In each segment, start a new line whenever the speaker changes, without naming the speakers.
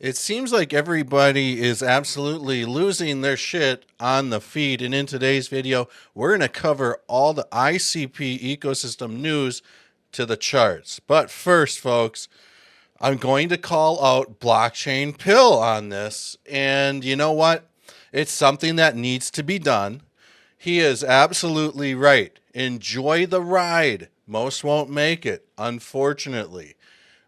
It seems like everybody is absolutely losing their shit on the feed. And in today's video, we're going to cover all the ICP ecosystem news to the charts. But first, folks, I'm going to call out Blockchain Pill on this. And you know what? It's something that needs to be done. He is absolutely right. Enjoy the ride. Most won't make it, unfortunately.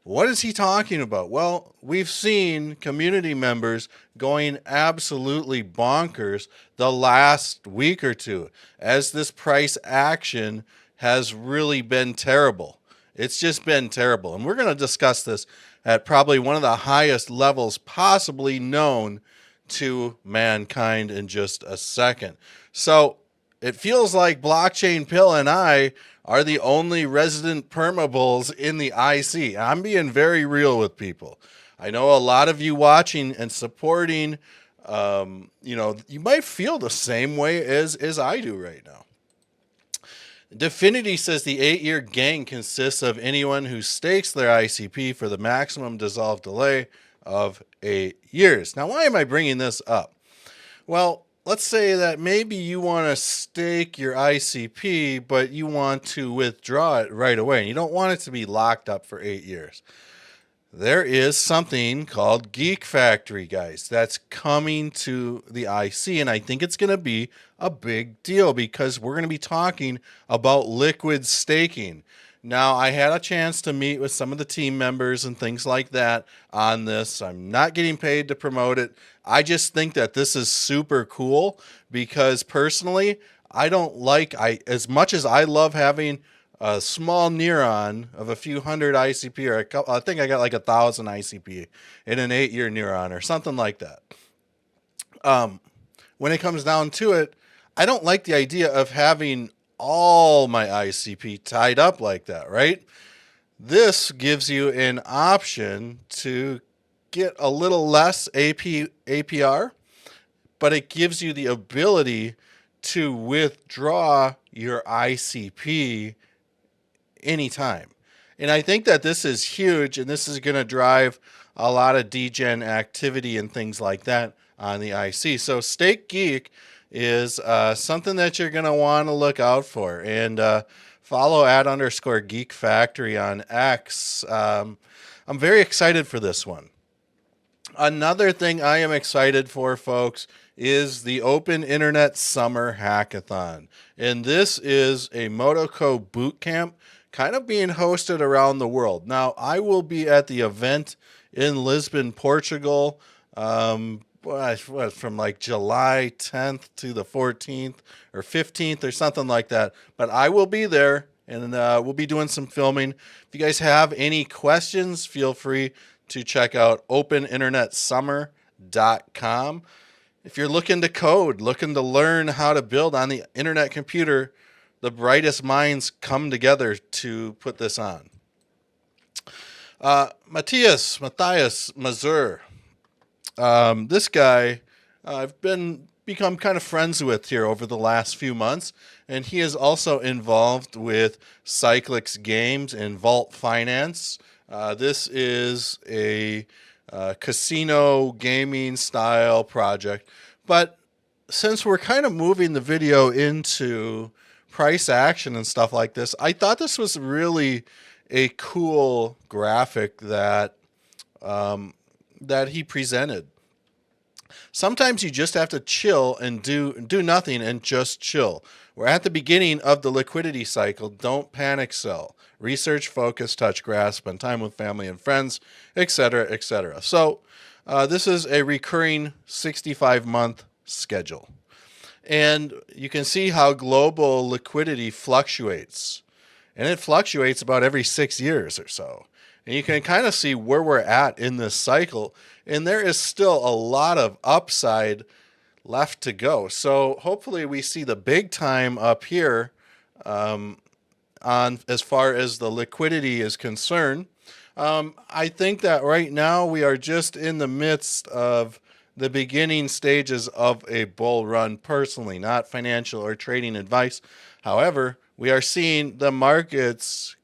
What is he talking about? Well, we've seen community members going absolutely bonkers the last week or two as this price action has really been terrible. It's just been terrible. And we're going to discuss this at probably one of the highest levels possibly known to mankind in just a second. So it feels like Blockchain Pill and I are the only resident permabulls in the IC. I'm being very real with people. I know a lot of you watching and supporting, you might feel the same way as I do right now. Definity says the 8-year gang consists of anyone who stakes their ICP for the maximum dissolve delay of 8 years. Now, why am I bringing this up? Well, let's say that maybe you want to stake your ICP, but you want to withdraw it right away, and you don't want it to be locked up for 8 years. There is something called Geek Factory, guys, that's coming to the IC, and I think it's going to be a big deal because we're going to be talking about liquid staking. Now, I had a chance to meet with some of the team members and things like that on this. I'm not getting paid to promote it. I just think that this is super cool because personally, I don't like, as much as I love having a small neuron of a few hundred ICP, or I think I got like 1,000 ICP in an 8-year neuron or something like that. When it comes down to it, I don't like the idea of having all my ICP tied up like that, right? This gives you an option to get a little less APR, but it gives you the ability to withdraw your ICP anytime. And I think that this is huge, and this is going to drive a lot of degen activity and things like that on the IC. So Stake Geek is something that you're going to want to look out for. And follow @_Geek Factory on X. I'm very excited for this one. Another thing I am excited for, folks, is the Open Internet Summer Hackathon. And this is a Motoko boot camp kind of being hosted around the world. Now, I will be at the event in Lisbon, Portugal, from like July 10th to the 14th or 15th or something like that. But I will be there, and we'll be doing some filming. If you guys have any questions, feel free to check out openinternetsummer.com. If you're looking to code, looking to learn how to build on the internet computer, the brightest minds come together to put this on. Matthias Mazur. This guy I've become kind of friends with here over the last few months, and he is also involved with Cyclix Games and Vault Finance. This is a casino gaming style project, but since we're kind of moving the video into price action and stuff like this, I thought this was really a cool graphic that he presented. Sometimes you just have to chill and do nothing and just chill. We're at the beginning of the liquidity cycle. Don't panic sell. Research, focus, touch grass, spend time with family and friends, etc., etc. So this is a recurring 65-month schedule. And you can see how global liquidity fluctuates. And it fluctuates about every 6 years or so. And you can kind of see where we're at in this cycle. And there is still a lot of upside left to go. So hopefully we see the big time up here on as far as the liquidity is concerned. I think that right now we are just in the midst of the beginning stages of a bull run personally, not financial or trading advice. However, we are seeing the markets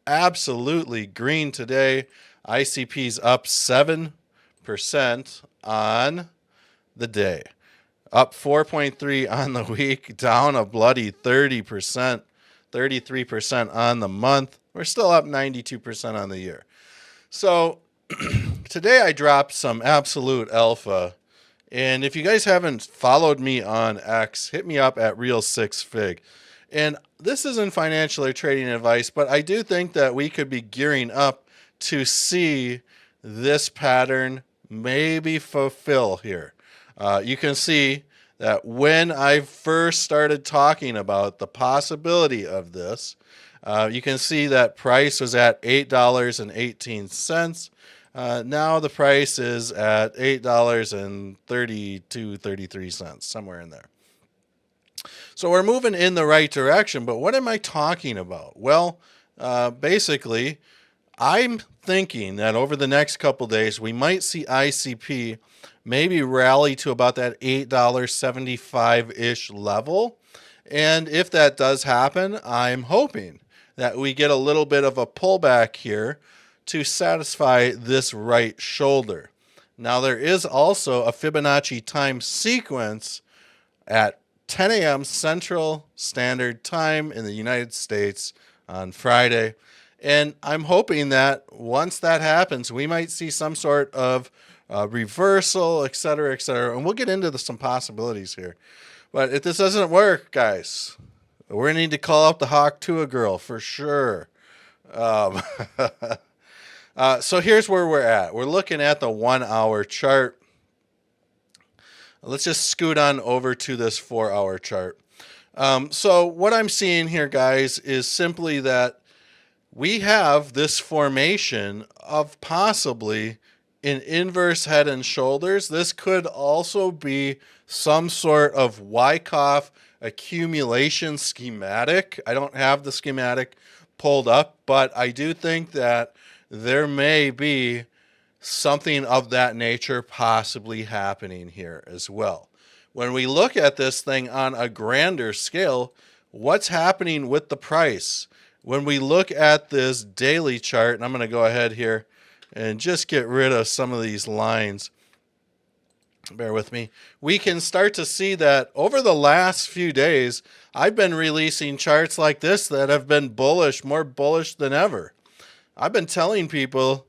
absolutely green today. ICP's up 7%. on the day. Up 4.3 on the week, down a bloody 30%, 33% on the month. We're still up 92% on the year. So today I dropped some absolute alpha. And if you guys haven't followed me on X, hit me up at Real6Fig. And this isn't financial or trading advice, but I do think that we could be gearing up to see this pattern maybe fulfill here. You can see that when I first started talking about the possibility of this, you can see that price was at $8.18. Now the price is at $8.33, somewhere in there. So we're moving in the right direction, but what am I talking about? Well, basically, I'm thinking that over the next couple days, we might see ICP maybe rally to about that $8.75-ish level. And if that does happen, I'm hoping that we get a little bit of a pullback here to satisfy this right shoulder. Now, there is also a Fibonacci time sequence at 10 a.m. Central Standard Time in the United States on Friday. And I'm hoping that once that happens, we might see some sort of reversal, et cetera, et cetera. And we'll get into some possibilities here. But if this doesn't work, guys, we're going to need to call out the Hawk Tua girl for sure. So here's where we're at. We're looking at the 1 hour chart. Let's just scoot on over to this 4 hour chart. So what I'm seeing here, guys, is simply that we have this formation of possibly an inverse head and shoulders. This could also be some sort of Wyckoff accumulation schematic. I don't have the schematic pulled up, but I do think that there may be something of that nature possibly happening here as well. When we look at this thing on a grander scale, what's happening with the price? When we look at this daily chart, and I'm going to go ahead here and just get rid of some of these lines. Bear with me. We can start to see that over the last few days, I've been releasing charts like this that have been bullish, more bullish than ever. I've been telling people,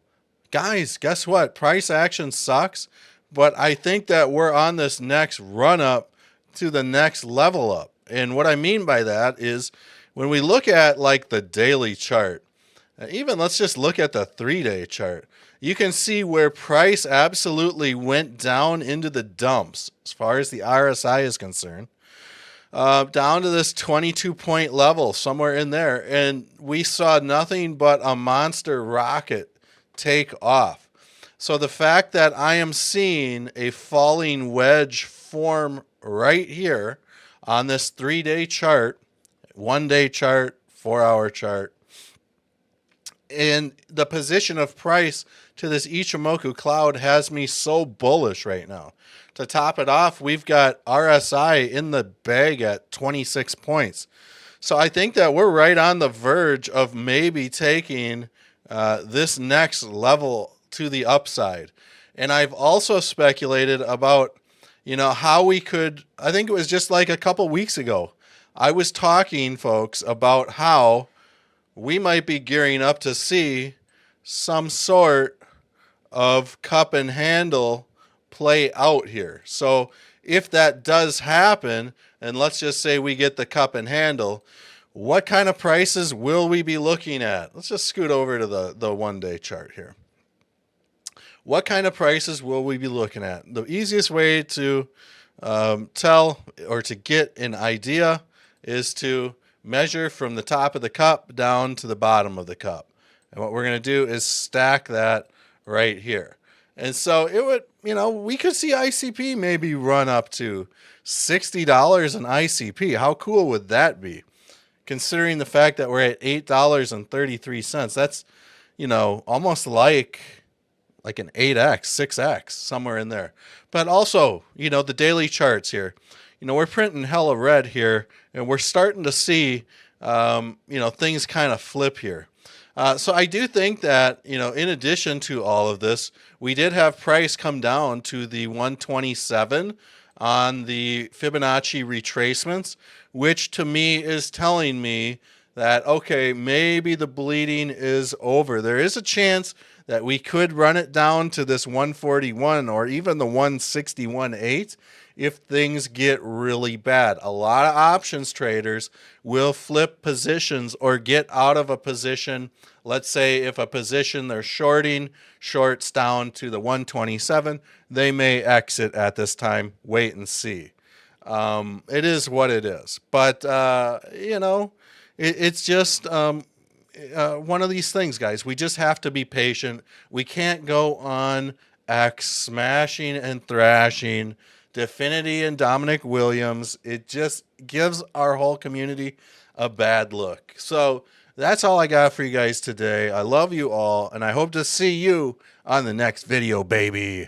guys, guess what? Price action sucks, but I think that we're on this next run up to the next level up. And what I mean by that is when we look at like the daily chart, even let's just look at the 3-day chart. You can see where price absolutely went down into the dumps as far as the RSI is concerned, down to this 22-point level, somewhere in there. And we saw nothing but a monster rocket take off. So the fact that I am seeing a falling wedge form right here on this 3-day chart, 1-day chart, 4-hour chart, and the position of price to this Ichimoku cloud has me so bullish right now. To top it off, we've got RSI in the bag at 26 points. So I think that we're right on the verge of maybe taking this next level to the upside. And I've also speculated about, how we could, I think it was just like a couple weeks ago, I was talking, folks, about how we might be gearing up to see some sort of cup and handle play out here. So if that does happen, and let's just say we get the cup and handle, what kind of prices will we be looking at? Let's just scoot over to the 1-day chart here. What kind of prices will we be looking at? The easiest way to tell or to get an idea is to measure from the top of the cup down to the bottom of the cup. And what we're going to do is stack that right here. And so it would, we could see ICP maybe run up to $60 in ICP. How cool would that be? Considering the fact that we're at $8.33. That's, almost like an 8x, 6x, somewhere in there. But also, the daily charts here. We're printing hella red here, and we're starting to see, things kind of flip here. So I do think that, in addition to all of this, we did have price come down to the 127 on the Fibonacci retracements, which to me is telling me that, okay, maybe the bleeding is over. There is a chance that we could run it down to this 141 or even the 161.8 if things get really bad. A lot of options traders will flip positions or get out of a position. Let's say if a position they're shorting shorts down to the 127, they may exit at this time. Wait and see. It is what it is. But, it's just one of these things, guys. We just have to be patient. We can't go on X smashing and thrashing Definity and Dominic Williams. It just gives our whole community a bad look. So that's all I got for you guys today. I love you all, and I hope to see you on the next video, baby.